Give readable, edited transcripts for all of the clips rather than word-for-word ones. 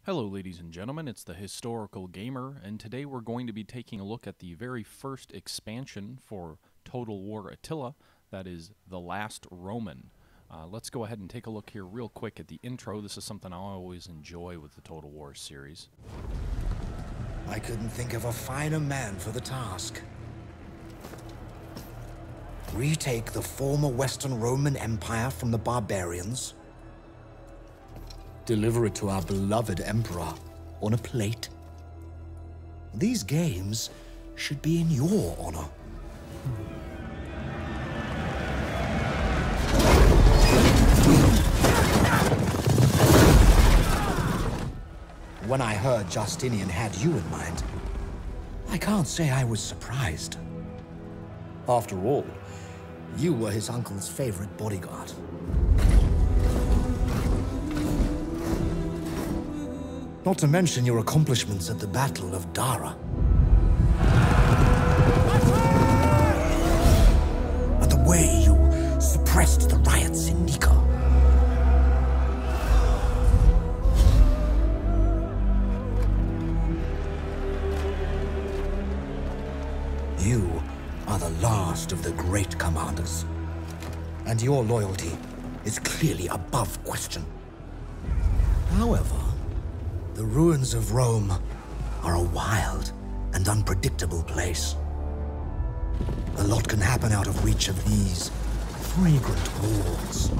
Hello ladies and gentlemen, it's the Historical Gamer, and today we're going to be taking a look at the very first expansion for Total War Attila, that is The Last Roman. Let's go ahead and take a look here real quick at the intro. This is something I always enjoy with the Total War series. I couldn't think of a finer man for the task. Retake the former Western Roman Empire from the barbarians. Deliver it to our beloved emperor on a plate. These games should be in your honor. When I heard Justinian had you in mind, I can't say I was surprised. After all, you were his uncle's favorite bodyguard. Not to mention your accomplishments at the Battle of Dara. And the way you suppressed the riots in Nika. You are the last of the great commanders, and your loyalty is clearly above question. However, the ruins of Rome are a wild and unpredictable place. A lot can happen out of reach of these fragrant walls.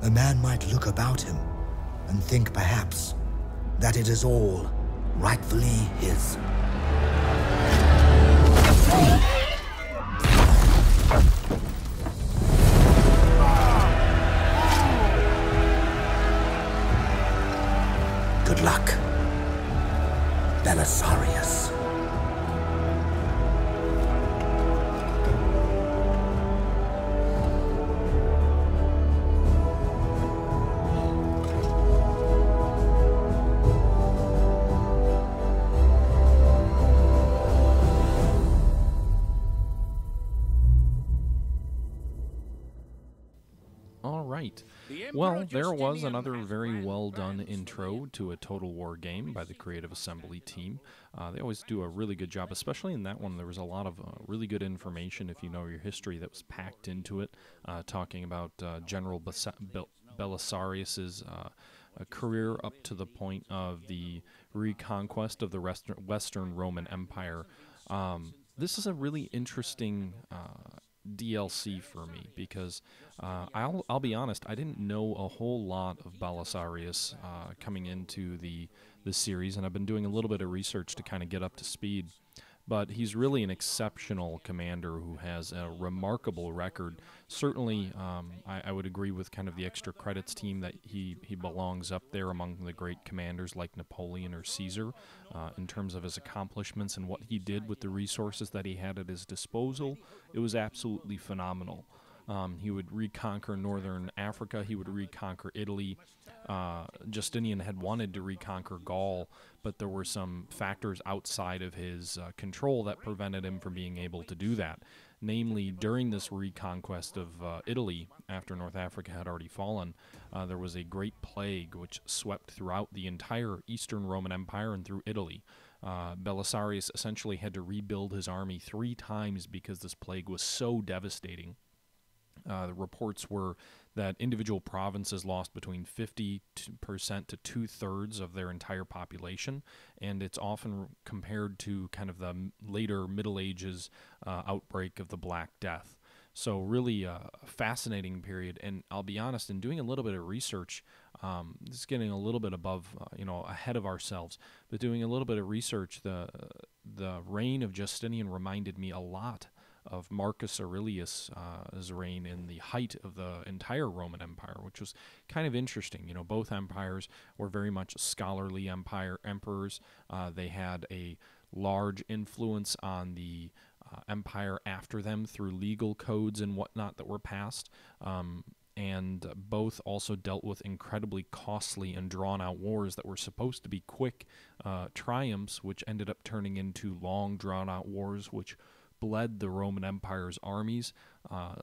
A man might look about him and think perhaps that it is all rightfully his. Good luck, Belisarius. Alright, well, there was another very well done intro to a Total War game by the Creative Assembly team. They always do a really good job, especially in that one. There was a lot of really good information, if you know your history, that was packed into it, talking about General Belisarius's career up to the point of the reconquest of the Western Roman Empire. This is a really interesting DLC for me because I'll be honest, I didn't know a whole lot of Belisarius coming into the series, and I've been doing a little bit of research to kind of get up to speed. But he's really an exceptional commander who has a remarkable record. Certainly, I would agree with kind of the extra credits team that he belongs up there among the great commanders like Napoleon or Caesar in terms of his accomplishments and what he did with the resources that he had at his disposal. It was absolutely phenomenal. He would reconquer northern Africa. He would reconquer Italy. Justinian had wanted to reconquer Gaul, but there were some factors outside of his control that prevented him from being able to do that. Namely, during this reconquest of Italy, after North Africa had already fallen, there was a great plague which swept throughout the entire Eastern Roman Empire and through Italy. Belisarius essentially had to rebuild his army 3 times because this plague was so devastating. The reports were that individual provinces lost between 50% to 2/3 of their entire population, and it's often compared to kind of the later Middle Ages outbreak of the Black Death. So really a fascinating period, and I'll be honest, in doing a little bit of research, this is getting a little bit above, ahead of ourselves, but doing a little bit of research, the reign of Justinian reminded me a lot of Marcus Aurelius' reign in the height of the entire Roman Empire, which was kind of interesting. You know, both empires were very much scholarly emperors. They had a large influence on the empire after them through legal codes and whatnot that were passed. And both also dealt with incredibly costly and drawn-out wars that were supposed to be quick triumphs, which ended up turning into long, drawn-out wars, which bled the Roman Empire's armies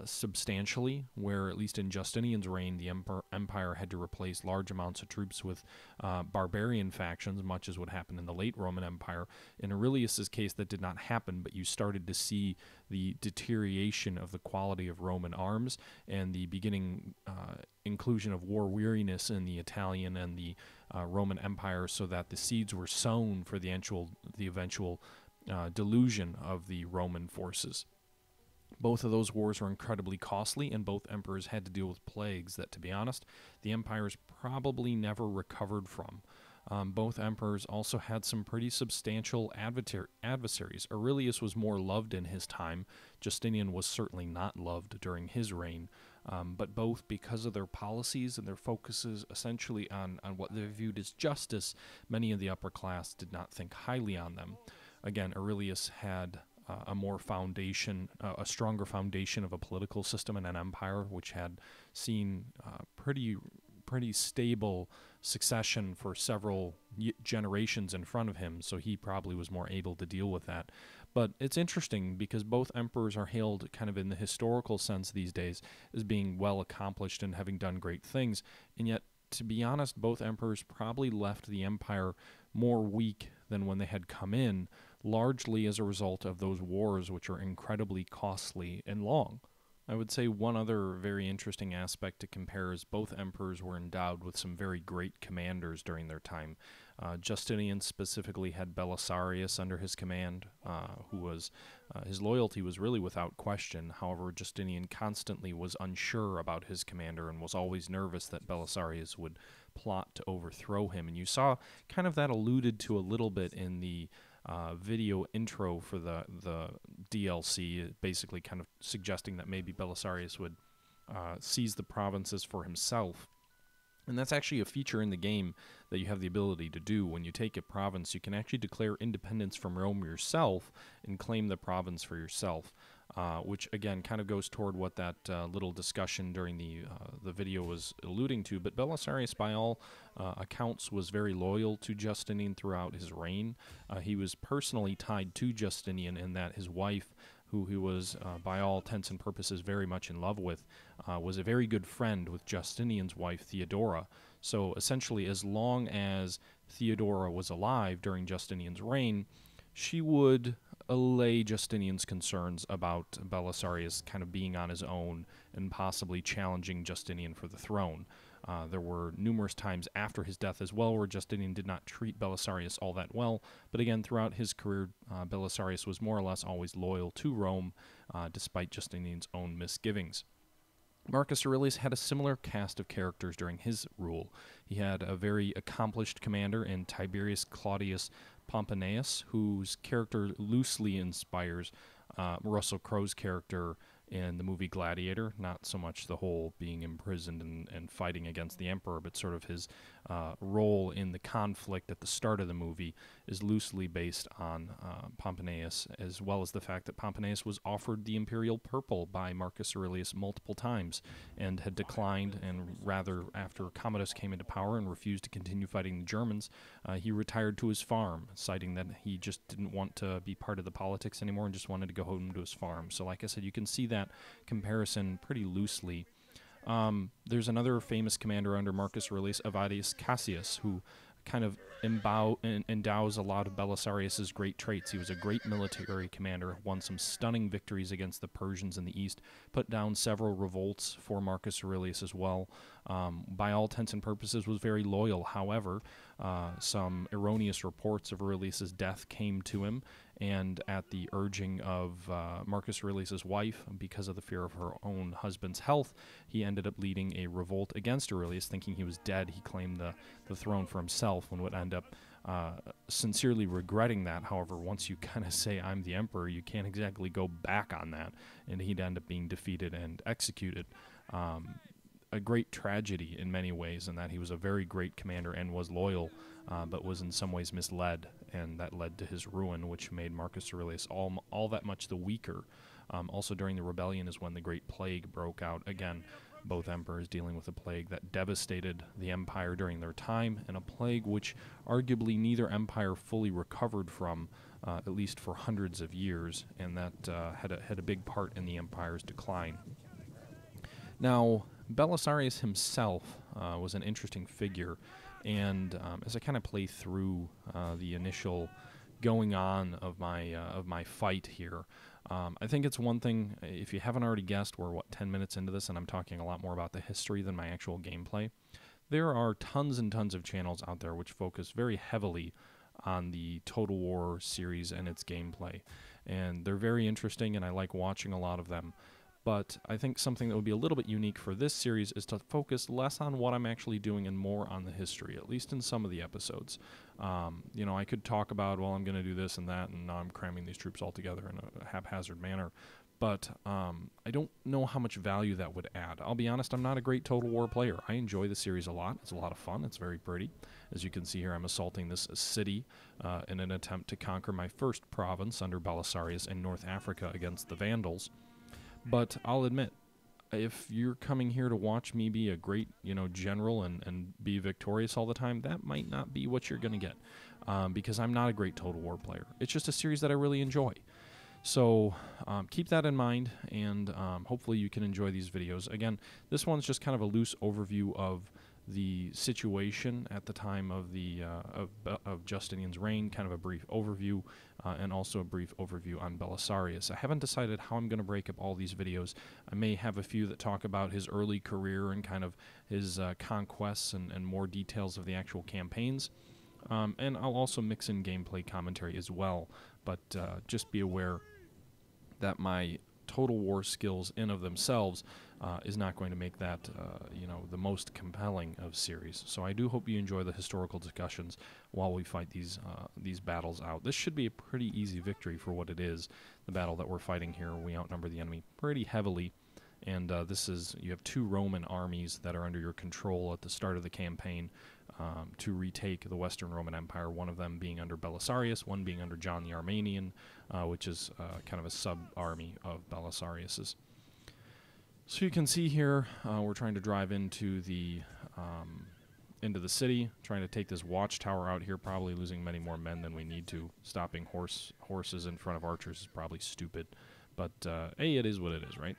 substantially, where at least in Justinian's reign, the empire had to replace large amounts of troops with barbarian factions, much as would happen in the late Roman Empire. In Aurelius's case, that did not happen, but you started to see the deterioration of the quality of Roman arms and the beginning inclusion of war weariness in the Italian and the Roman Empire, so that the seeds were sown for the eventual delusion of the Roman forces. Both of those wars were incredibly costly, and both emperors had to deal with plagues that, to be honest, the empires probably never recovered from. Both emperors also had some pretty substantial adversaries. Aurelius was more loved in his time. Justinian was certainly not loved during his reign. But both, because of their policies and their focuses essentially on what they viewed as justice, many of the upper class did not think highly on them. Again, Aurelius had a stronger foundation of a political system and an empire, which had seen pretty stable succession for several generations in front of him, so he probably was more able to deal with that. But it's interesting because both emperors are hailed kind of in the historical sense these days as being well accomplished and having done great things, and yet, to be honest, both emperors probably left the empire more weak than when they had come in, largely as a result of those wars, which are incredibly costly and long. I would say one other very interesting aspect to compare is both emperors were endowed with some very great commanders during their time. Justinian specifically had Belisarius under his command, who was his loyalty was really without question. However, Justinian constantly was unsure about his commander and was always nervous that Belisarius would plot to overthrow him. And you saw kind of that alluded to a little bit in the video intro for the DLC, basically kind of suggesting that maybe Belisarius would seize the provinces for himself. And that's actually a feature in the game that you have the ability to do. When you take a province, you can actually declare independence from Rome yourself and claim the province for yourself, which again kind of goes toward what that little discussion during the video was alluding to. But Belisarius, by all accounts, was very loyal to Justinian throughout his reign. He was personally tied to Justinian in that his wife, who he was, by all intents and purposes, very much in love with, was a very good friend with Justinian's wife, Theodora. So essentially, as long as Theodora was alive during Justinian's reign, she would allay Justinian's concerns about Belisarius kind of being on his own and possibly challenging Justinian for the throne. There were numerous times after his death as well where Justinian did not treat Belisarius all that well, but again, throughout his career, Belisarius was more or less always loyal to Rome, despite Justinian's own misgivings. Marcus Aurelius had a similar cast of characters during his rule. He had a very accomplished commander in Tiberius Claudius Pomponius, whose character loosely inspires Russell Crowe's character in the movie Gladiator. Not so much the whole being imprisoned and fighting against the emperor, but sort of his role in the conflict at the start of the movie is loosely based on Pomponius, as well as the fact that Pomponius was offered the imperial purple by Marcus Aurelius multiple times and had declined, and rather, after Commodus came into power and refused to continue fighting the Germans, he retired to his farm, citing that he just didn't want to be part of the politics anymore and just wanted to go home to his farm. So like I said, you can see that comparison pretty loosely. There's another famous commander under Marcus Aurelius, Avidius Cassius, who kind of endows a lot of Belisarius's great traits. He was a great military commander, won some stunning victories against the Persians in the east, put down several revolts for Marcus Aurelius as well. By all intents and purposes, was very loyal. However, some erroneous reports of Aurelius's death came to him, and at the urging of Marcus Aurelius's wife, because of the fear of her own husband's health, he ended up leading a revolt against Aurelius. Thinking he was dead, he claimed the throne for himself and would end up sincerely regretting that. However, once you kind of say, I'm the emperor, you can't exactly go back on that, and he'd end up being defeated and executed. A great tragedy in many ways, in that he was a very great commander and was loyal, but was in some ways misled, and that led to his ruin, which made Marcus Aurelius all that much the weaker. Also during the rebellion is when the Great Plague broke out. Again, both emperors dealing with a plague that devastated the empire during their time, and a plague which arguably neither empire fully recovered from, at least for hundreds of years, and that had a big part in the empire's decline. Now, Belisarius himself was an interesting figure, and as I kind of play through the initial going on of my fight here, I think it's one thing, if you haven't already guessed, we're 10 minutes into this, and I'm talking a lot more about the history than my actual gameplay. There are tons and tons of channels out there which focus very heavily on the Total War series and its gameplay, and they're very interesting, and I like watching a lot of them. But I think something that would be a little bit unique for this series is to focus less on what I'm actually doing and more on the history, at least in some of the episodes. You know, I could talk about, well, I'm going to do this and that, and now I'm cramming these troops all together in a haphazard manner. But I don't know how much value that would add. I'll be honest, I'm not a great Total War player. I enjoy the series a lot. It's a lot of fun. It's very pretty. As you can see here, I'm assaulting this city in an attempt to conquer my first province under Belisarius in North Africa against the Vandals. But I'll admit, if you're coming here to watch me be a great, general and be victorious all the time, that might not be what you're going to get, because I'm not a great Total War player. It's just a series that I really enjoy. So keep that in mind, and hopefully you can enjoy these videos. Again, this one's just kind of a loose overview of the situation at the time of of Justinian's reign, kind of a brief overview, and also a brief overview on Belisarius. I haven't decided how I'm going to break up all these videos. I may have a few that talk about his early career and kind of his conquests and more details of the actual campaigns. And I'll also mix in gameplay commentary as well, but just be aware that my Total War skills in of themselves is not going to make that the most compelling of series. So I do hope you enjoy the historical discussions while we fight these battles out. This should be a pretty easy victory for what it is. The battle that we're fighting here, we outnumber the enemy pretty heavily, and you have two Roman armies that are under your control at the start of the campaign to retake the Western Roman Empire, one of them being under Belisarius, one being under John the Armenian, which is kind of a sub-army of Belisarius's. So you can see here, we're trying to drive into the city, trying to take this watchtower out here, probably losing many more men than we need to. Stopping horses in front of archers is probably stupid, but hey, it is what it is, right?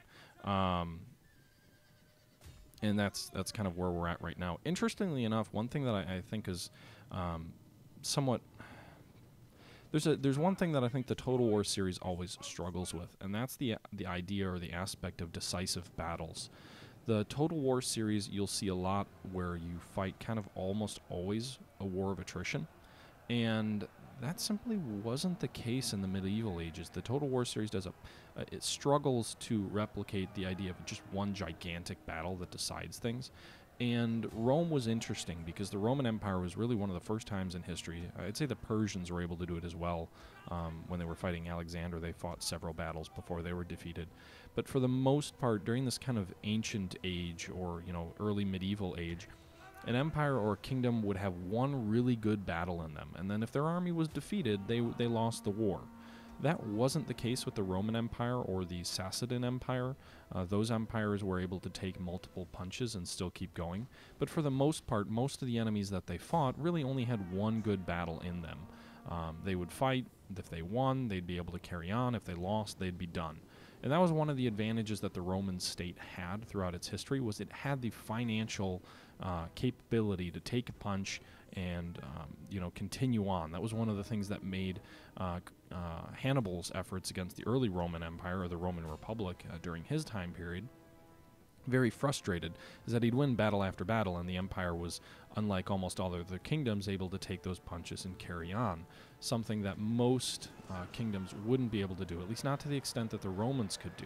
And that's kind of where we're at right now. Interestingly enough, one thing that I think is somewhat... There's one thing that I think the Total War series always struggles with, and that's the idea or the aspect of decisive battles. The Total War series, you'll see a lot where you fight kind of almost always a war of attrition, and that simply wasn't the case in the medieval ages. The Total War series it struggles to replicate the idea of just one gigantic battle that decides things. And Rome was interesting because the Roman Empire was really one of the first times in history. I'd say the Persians were able to do it as well. When they were fighting Alexander, they fought several battles before they were defeated. But for the most part, during this kind of ancient age or early medieval age, an empire or a kingdom would have one really good battle in them, and then if their army was defeated, they lost the war. That wasn't the case with the Roman Empire or the Sassanid Empire. Those empires were able to take multiple punches and still keep going. But for the most part, most of the enemies that they fought really only had one good battle in them. They would fight. If they won, they'd be able to carry on. If they lost, they'd be done. And that was one of the advantages that the Roman state had throughout its history, was it had the financial capability to take a punch and continue on. That was one of the things that made Hannibal's efforts against the early Roman Empire or the Roman Republic during his time period very frustrated, is that he'd win battle after battle, and the empire was, unlike almost all other kingdoms, able to take those punches and carry on, something that most kingdoms wouldn't be able to do, at least not to the extent that the Romans could do.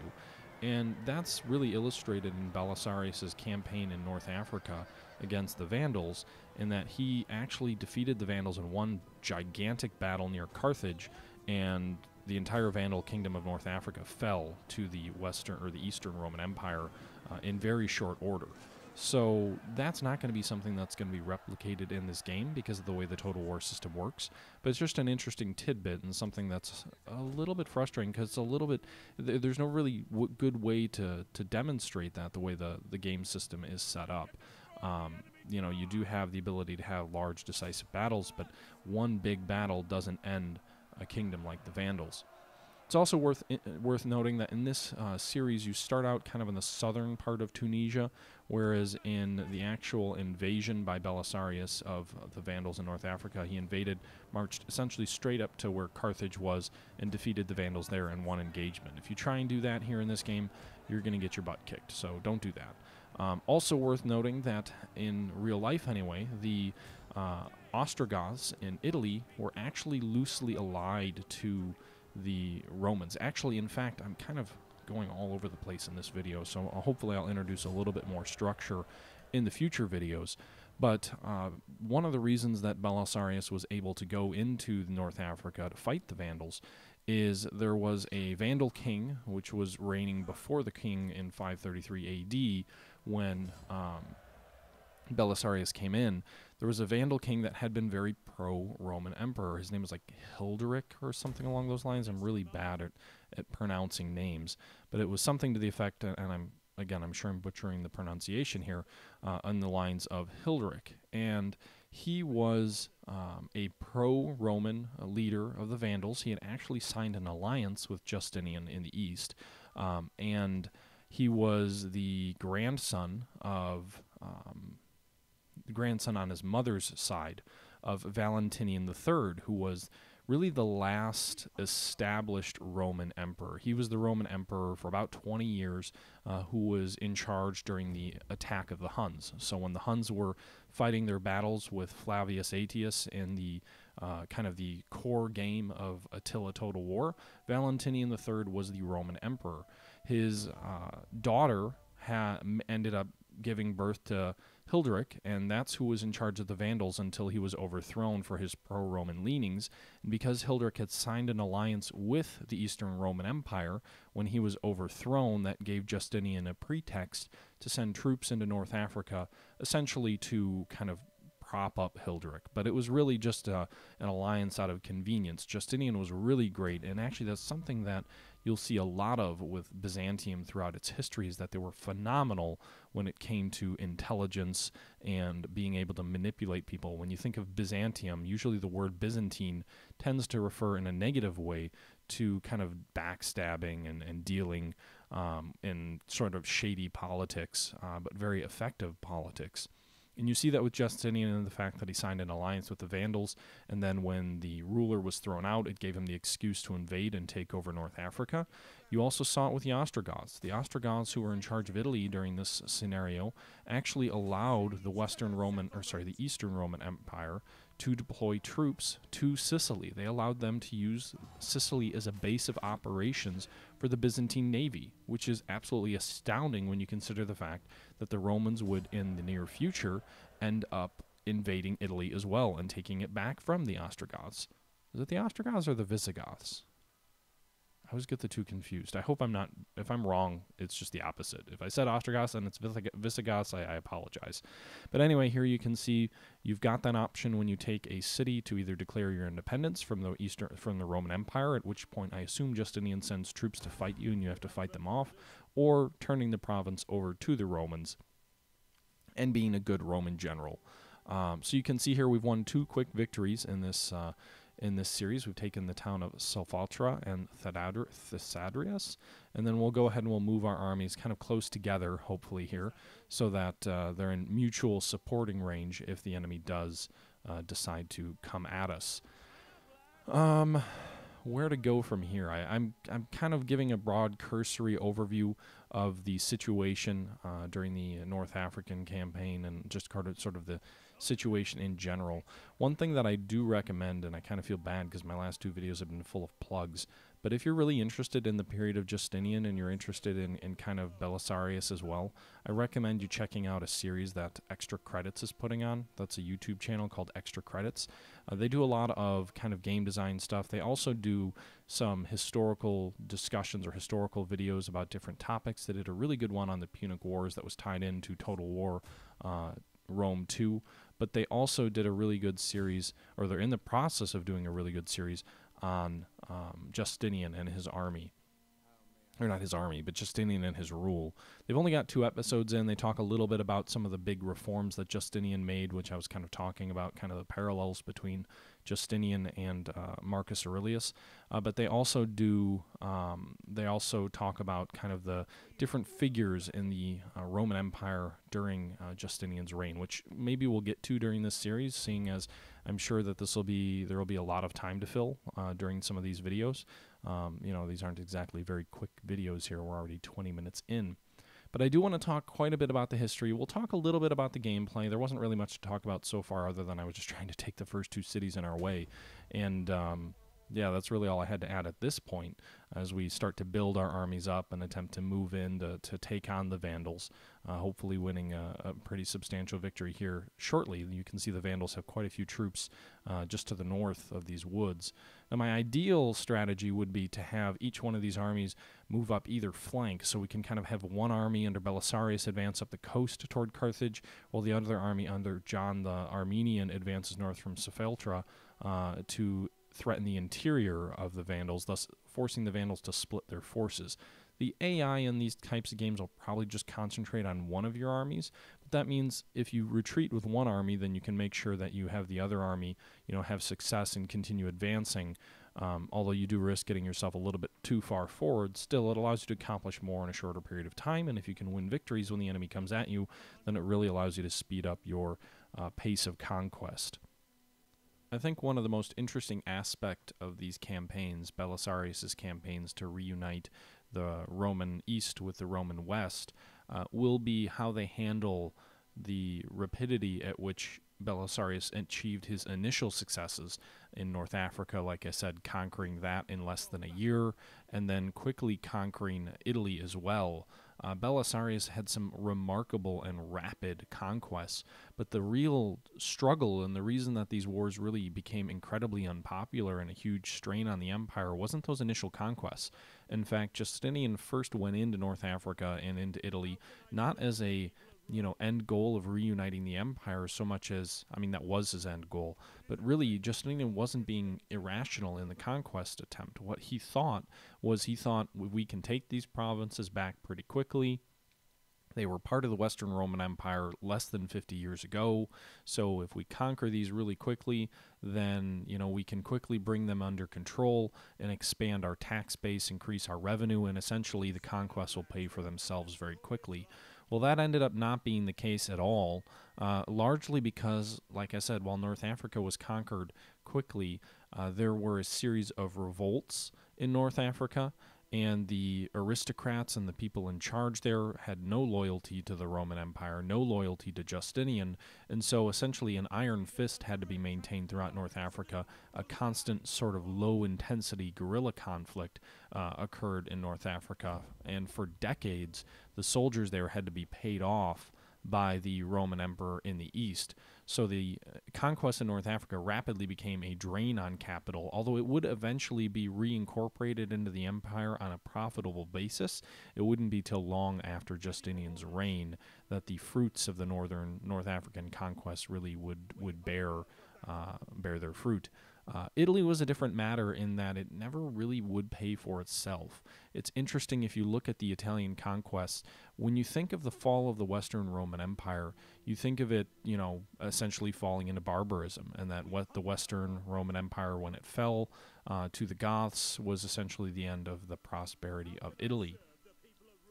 And that's really illustrated in Belisarius's campaign in North Africa against the Vandals, in that he actually defeated the Vandals in one gigantic battle near Carthage, and the entire Vandal kingdom of North Africa fell to the Eastern Roman Empire in very short order. So that's not going to be something that's going to be replicated in this game because of the way the Total War system works. But it's just an interesting tidbit and something that's a little bit frustrating because it's a little bit, there's no really good way to demonstrate that the way the game system is set up. You know, you do have the ability to have large decisive battles, but one big battle doesn't end a kingdom like the Vandals. It's also worth noting that in this series, you start out kind of in the southern part of Tunisia, whereas in the actual invasion by Belisarius of the Vandals in North Africa, he marched essentially straight up to where Carthage was and defeated the Vandals there in one engagement. If you try and do that here in this game, you're going to get your butt kicked, so don't do that. Also worth noting that in real life anyway, the Ostrogoths in Italy were actually loosely allied to the Romans. Actually, in fact, I'm kind of going all over the place in this video, so hopefully I'll introduce a little bit more structure in the future videos. But one of the reasons that Belisarius was able to go into North Africa to fight the Vandals is there was a Vandal king, which was reigning before the king in 533 AD when Belisarius came in. There was a Vandal king that had been very pro-Roman emperor. His name was like Hilderic or something along those lines. I'm really bad at pronouncing names, but it was something to the effect, and I'm sure I'm butchering the pronunciation here, on the lines of Hilderic. And he was a pro-Roman leader of the Vandals. He had actually signed an alliance with Justinian in the east, and he was the grandson on his mother's side of Valentinian III, who was really the last established Roman emperor. He was the Roman emperor for about 20 years, who was in charge during the attack of the Huns. So when the Huns were fighting their battles with Flavius Aetius in the kind of the core game of Attila Total War, Valentinian III was the Roman emperor. His daughter ended up giving birth to Hilderic, and that's who was in charge of the Vandals until he was overthrown for his pro-Roman leanings. And because Hilderic had signed an alliance with the Eastern Roman Empire, when he was overthrown, that gave Justinian a pretext to send troops into North Africa, essentially to kind of prop up Hilderic. But it was really just an alliance out of convenience. Justinian was really great, and actually that's something that you'll see a lot of with Byzantium throughout its history, is that they were phenomenal when it came to intelligence and being able to manipulate people. When you think of Byzantium, usually the word Byzantine tends to refer in a negative way to kind of backstabbing and dealing in sort of shady politics, but very effective politics. And you see that with Justinian and the fact that he signed an alliance with the Vandals, and then when the ruler was thrown out, it gave him the excuse to invade and take over North Africa. You also saw it with the Ostrogoths. The Ostrogoths, who were in charge of Italy during this scenario, actually allowed the Eastern Roman Empire to deploy troops to Sicily. They allowed them to use Sicily as a base of operations for the Byzantine navy, which is absolutely astounding when you consider the fact that the Romans would, in the near future, end up invading Italy as well and taking it back from the Ostrogoths. Is it the Ostrogoths or the Visigoths? I always get the two confused. I hope I'm not, if I'm wrong, it's just the opposite. If I said Ostrogoths and it's Visigoths, I apologize. But anyway, here you can see you've got that option when you take a city to either declare your independence from the Roman Empire, at which point I assume Justinian sends troops to fight you and you have to fight them off, or turning the province over to the Romans and being a good Roman general. So you can see here we've won 2 quick victories in this series. We've taken the town of Sophatra and Thesadrius, and then we'll go ahead and we'll move our armies kind of close together, hopefully here, so that they're in mutual supporting range if the enemy does decide to come at us. Where to go from here? I'm kind of giving a broad cursory overview of the situation during the North African campaign and just sort of the situation in general. One thing that I do recommend, and I kind of feel bad because my last 2 videos have been full of plugs, But if you're really interested in the period of Justinian and you're interested in kind of Belisarius as well, I recommend you checking out a series that Extra Credits is putting on. That's a YouTube channel called Extra Credits. They do a lot of kind of game design stuff. They also do some historical discussions or historical videos about different topics. They did a really good one on the Punic Wars that was tied into Total War Rome 2. But they also did a really good series, or they're in the process of doing a really good series on Justinian and his army. Or not his army, but Justinian and his rule. They've only got 2 episodes in. They talk a little bit about some of the big reforms that Justinian made, which I was kind of talking about, kind of the parallels between Justinian and Marcus Aurelius. But they also talk about kind of the different figures in the Roman Empire during Justinian's reign, which maybe we'll get to during this series, seeing as I'm sure that there will be a lot of time to fill during some of these videos. These aren't exactly very quick videos here. We're already 20 minutes in. But I do want to talk quite a bit about the history. We'll talk a little bit about the gameplay. There wasn't really much to talk about so far other than I was just trying to take the first 2 cities in our way. And yeah, that's really all I had to add at this point as we start to build our armies up and attempt to move in to take on the Vandals, hopefully winning a pretty substantial victory here shortly. You can see the Vandals have quite a few troops just to the north of these woods. Now, my ideal strategy would be to have each one of these armies move up either flank, so we can kind of have one army under Belisarius advance up the coast toward Carthage, while the other army under John the Armenian advances north from Cephaltra to threaten the interior of the Vandals, thus forcing the Vandals to split their forces. The AI in these types of games will probably just concentrate on one of your armies, but that means if you retreat with one army, then you can make sure that you have the other army, have success and continue advancing. Although you do risk getting yourself a little bit too far forward, still it allows you to accomplish more in a shorter period of time, and if you can win victories when the enemy comes at you, then it really allows you to speed up your pace of conquest. I think one of the most interesting aspect of these campaigns, Belisarius' campaigns to reunite the Roman East with the Roman West, will be how they handle the rapidity at which Belisarius achieved his initial successes in North Africa, like I said, conquering that in less than a year, and then quickly conquering Italy as well. Belisarius had some remarkable and rapid conquests, but the real struggle and the reason that these wars really became incredibly unpopular and a huge strain on the empire wasn't those initial conquests. In fact, Justinian first went into North Africa and into Italy not as a end goal of reuniting the empire so much as, that was his end goal. But really, Justinian wasn't being irrational in the conquest attempt. What he thought was we can take these provinces back pretty quickly. They were part of the Western Roman Empire less than 50 years ago, so if we conquer these really quickly, then we can quickly bring them under control and expand our tax base, increase our revenue, and essentially the conquests will pay for themselves very quickly. Well, that ended up not being the case at all, largely because, like I said, while North Africa was conquered quickly, there were a series of revolts in North Africa, and the aristocrats and the people in charge there had no loyalty to the Roman Empire, no loyalty to Justinian, and so essentially an iron fist had to be maintained throughout North Africa. A constant sort of low-intensity guerrilla conflict occurred in North Africa, and for decades, the soldiers there had to be paid off by the Roman emperor in the east. So the conquest in North Africa rapidly became a drain on capital, although it would eventually be reincorporated into the empire on a profitable basis. It wouldn't be till long after Justinian's reign that the fruits of the North African conquest really would bear their fruit. Italy was a different matter in that it never really would pay for itself. It's interesting if you look at the Italian conquests, when you think of the fall of the Western Roman Empire, you think of it, essentially falling into barbarism, and that what the Western Roman Empire, when it fell to the Goths, was essentially the end of the prosperity of Italy.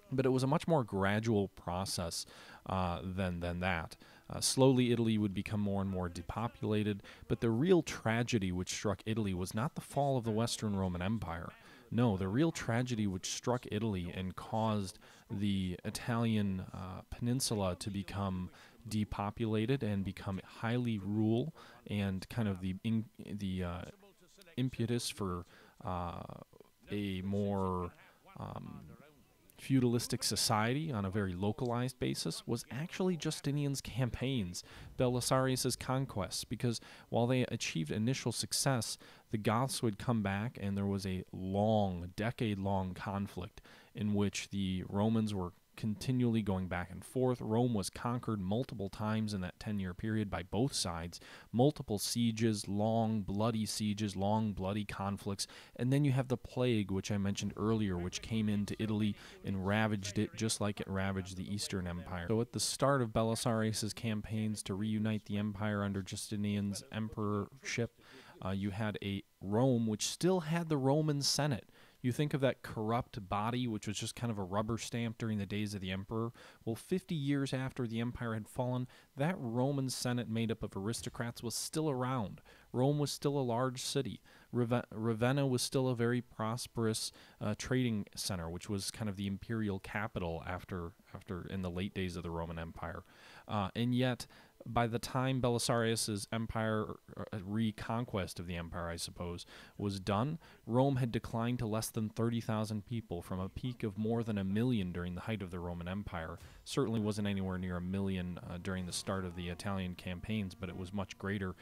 But it was a much more gradual process than that. Slowly, Italy would become more and more depopulated, but the real tragedy which struck Italy was not the fall of the Western Roman Empire. No, the real tragedy which struck Italy and caused the Italian peninsula to become depopulated and become highly rural, and kind of the impetus for a more feudalistic society on a very localized basis was actually Justinian's campaigns, Belisarius's conquests, because while they achieved initial success, the Goths would come back and there was a long, decade-long conflict in which the Romans were continually going back and forth. Rome was conquered multiple times in that 10-year period by both sides, multiple sieges, long bloody conflicts, and then you have the plague, which I mentioned earlier, which came into Italy and ravaged it just like it ravaged the Eastern Empire. So at the start of Belisarius's campaigns to reunite the empire under Justinian's emperorship, you had a Rome which still had the Roman Senate. You think of that corrupt body, which was just kind of a rubber stamp during the days of the emperor. Well, 50 years after the empire had fallen, that Roman Senate made up of aristocrats was still around. Rome was still a large city. Ravenna was still a very prosperous trading center, which was kind of the imperial capital after in the late days of the Roman Empire. And yet, by the time Belisarius's empire, reconquest of the empire, I suppose, was done, Rome had declined to less than 30,000 people from a peak of more than 1 million during the height of the Roman Empire. Certainly wasn't anywhere near 1 million during the start of the Italian campaigns, but it was much greater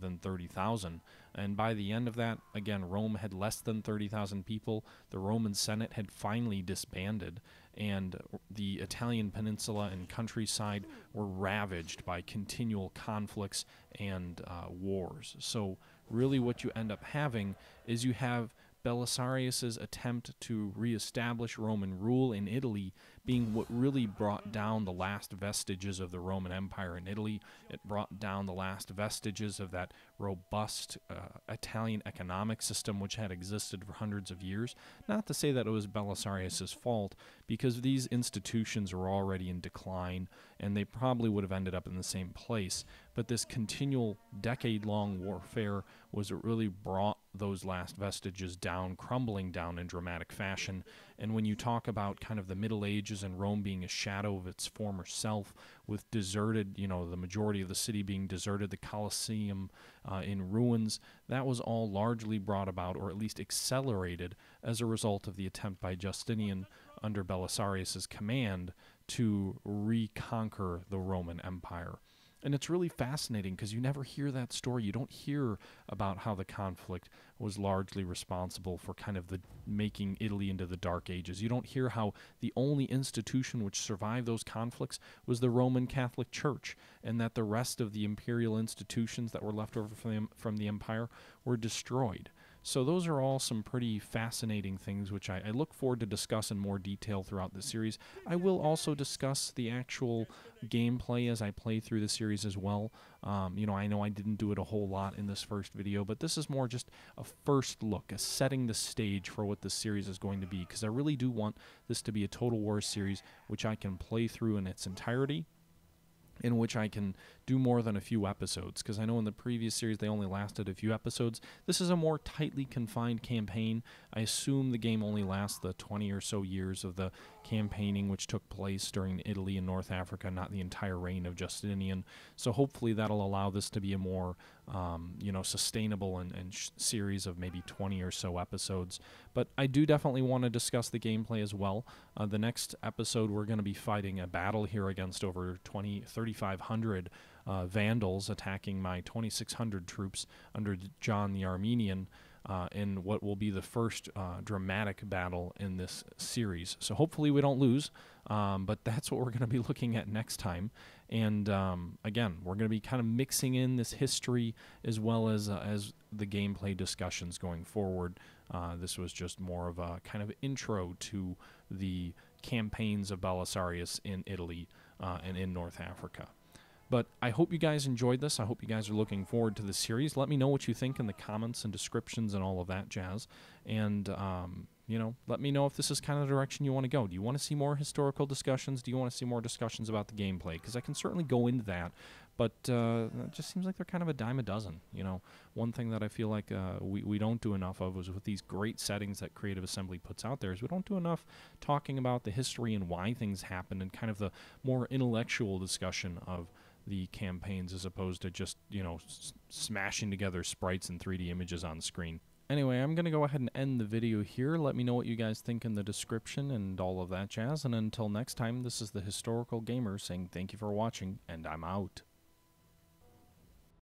than 30,000. And by the end of that, again, Rome had less than 30,000 people. The Roman Senate had finally disbanded, and the Italian peninsula and countryside were ravaged by continual conflicts and wars. So really what you end up having is you have Belisarius's attempt to reestablish Roman rule in Italy being what really brought down the last vestiges of the Roman Empire in Italy. It brought down the last vestiges of that robust Italian economic system which had existed for hundreds of years. Not to say that it was Belisarius's fault, because these institutions were already in decline and they probably would have ended up in the same place. But this continual decade-long warfare was what really brought those last vestiges down, crumbling down in dramatic fashion. And when you talk about kind of the Middle Ages and Rome being a shadow of its former self, with deserted, the majority of the city being deserted, the Colosseum in ruins, that was all largely brought about, or at least accelerated, as a result of the attempt by Justinian under Belisarius's command to reconquer the Roman Empire. And it's really fascinating because you never hear that story. You don't hear about how the conflict was largely responsible for kind of the making Italy into the Dark Ages. You don't hear how the only institution which survived those conflicts was the Roman Catholic Church, and that the rest of the imperial institutions that were left over from the empire were destroyed. So those are all some pretty fascinating things which I look forward to discuss in more detail throughout the series. I will also discuss the actual gameplay as I play through the series as well. I know I didn't do it a whole lot in this first video, but this is more just a first look, a setting the stage for what this series is going to be, because I really do want this to be a Total War series which I can play through in its entirety, in which I can do more than a few episodes, because I know in the previous series they only lasted a few episodes. This is a more tightly confined campaign. I assume the game only lasts the 20 or so years of the campaigning which took place during Italy and North Africa, not the entire reign of Justinian. So hopefully that'll allow this to be a more sustainable and series of maybe 20 or so episodes. But I do definitely want to discuss the gameplay as well. The next episode we're going to be fighting a battle here against over 3,500 Vandals attacking my 2,600 troops under John the Armenian in what will be the first dramatic battle in this series. So hopefully we don't lose, but that's what we're going to be looking at next time. And again, we're going to be kind of mixing in this history as well as the gameplay discussions going forward. This was just more of a kind of intro to the campaigns of Belisarius in Italy and in North Africa. But I hope you guys enjoyed this. I hope you guys are looking forward to the series. Let me know what you think in the comments and descriptions and all of that jazz. And, let me know if this is kind of the direction you want to go. Do you want to see more historical discussions? Do you want to see more discussions about the gameplay? Because I can certainly go into that. But it just seems like they're kind of a dime a dozen. One thing that I feel like we don't do enough of is with these great settings that Creative Assembly puts out there is we don't do enough talking about the history and why things happened and kind of the more intellectual discussion of the campaigns as opposed to just, smashing together sprites and 3D images on screen. Anyway, I'm going to go ahead and end the video here. Let me know what you guys think in the description and all of that jazz. And until next time, this is the Historical Gamer saying thank you for watching, and I'm out.